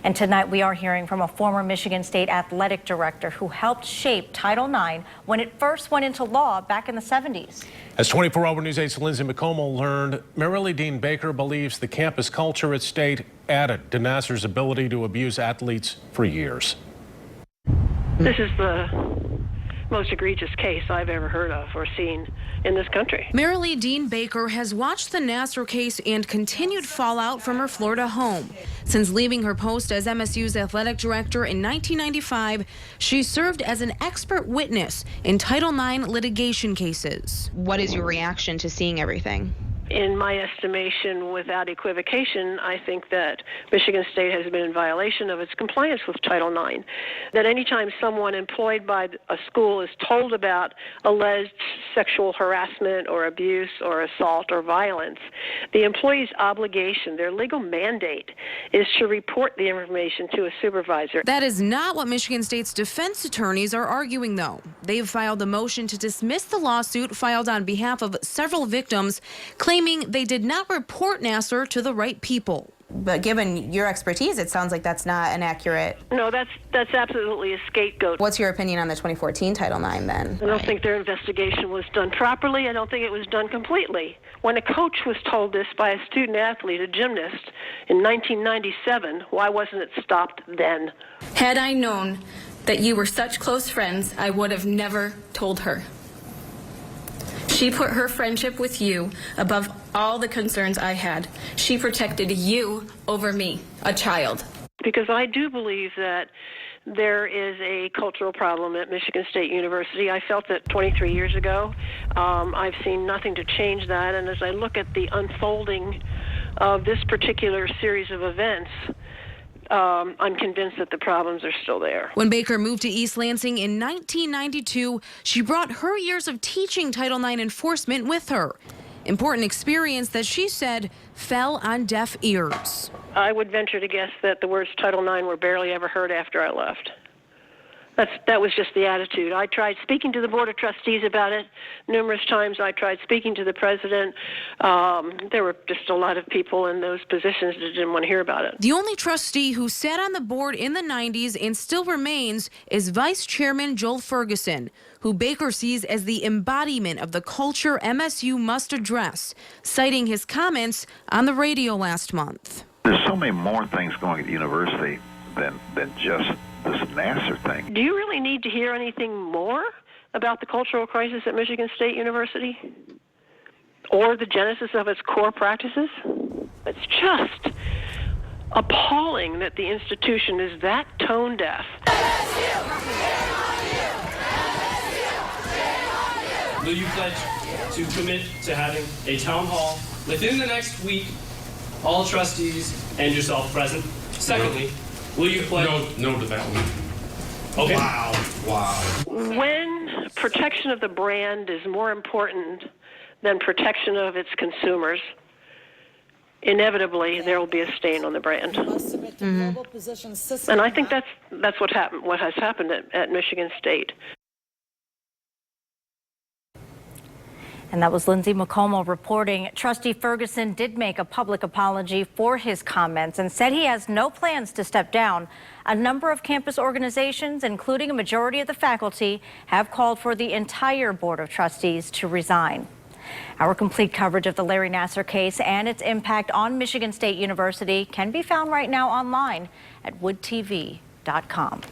And tonight we are hearing from a former Michigan State athletic director who helped shape Title IX when it first went into law back in the 70s. As 24-hour News 8's Lindsay McComo learned, Marilee Dean Baker believes the campus culture at State added to Nassar's ability to abuse athletes for years. This is the most egregious case I've ever heard of or seen in this country. Marilee Dean Baker has watched the Nassar case and continued fallout from her Florida home. Since leaving her post as MSU's athletic director in 1995, she served as an expert witness in Title IX litigation cases. What is your reaction to seeing everything? In my estimation, without equivocation, I think that Michigan State has been in violation of its compliance with Title IX. That anytime someone employed by a school is told about alleged sexual harassment or abuse or assault or violence, the employee's obligation, their legal mandate, is to report the information to a supervisor. That is not what Michigan State's defense attorneys are arguing, though. They've filed a motion to dismiss the lawsuit filed on behalf of several victims, claiming they did not report Nassar to the right people. But given your expertise, it sounds like that's not an accurate... No, that's absolutely a scapegoat. What's your opinion on the 2014 Title IX then? I don't think their investigation was done properly. I don't think it was done completely. When a coach was told this by a student athlete, a gymnast, in 1997, why wasn't it stopped then? Had I known that you were such close friends, I would have never told her. She put her friendship with you above all the concerns I had. She protected you over me, a child. Because I do believe that there is a cultural problem at Michigan State University. I felt that 23 years ago. I've seen nothing to change that. And as I look at the unfolding of this particular series of events, I'm convinced that the problems are still there. When Baker moved to East Lansing in 1992, she brought her years of teaching Title IX enforcement with her. Important experience that she said fell on deaf ears. I would venture to guess that the words Title IX were barely ever heard after I left. That was just the attitude. I tried speaking to the Board of Trustees about it numerous times. I tried speaking to the president. There were just a lot of people in those positions that didn't want to hear about it. The only trustee who sat on the board in the 90s and still remains is Vice Chairman Joel Ferguson, who Baker sees as the embodiment of the culture MSU must address, citing his comments on the radio last month. There's so many more things going at the university than just this Nassar thing. Do you really need to hear anything more about the cultural crisis at Michigan State University? Or the genesis of its core practices? It's just appalling that the institution is that tone deaf. Will you pledge to commit to having a town hall within the next week, all trustees and yourself present? Secondly, will you pledge? No to that one. Okay. Wow. When protection of the brand is more important than protection of its consumers, inevitably there will be a stain on the brand. And I think that's what happened. What has happened at Michigan State. And that was Lindsay McComo reporting. Trustee Ferguson did make a public apology for his comments and said he has no plans to step down. A number of campus organizations, including a majority of the faculty, have called for the entire Board of Trustees to resign. Our complete coverage of the Larry Nassar case and its impact on Michigan State University can be found right now online at woodtv.com.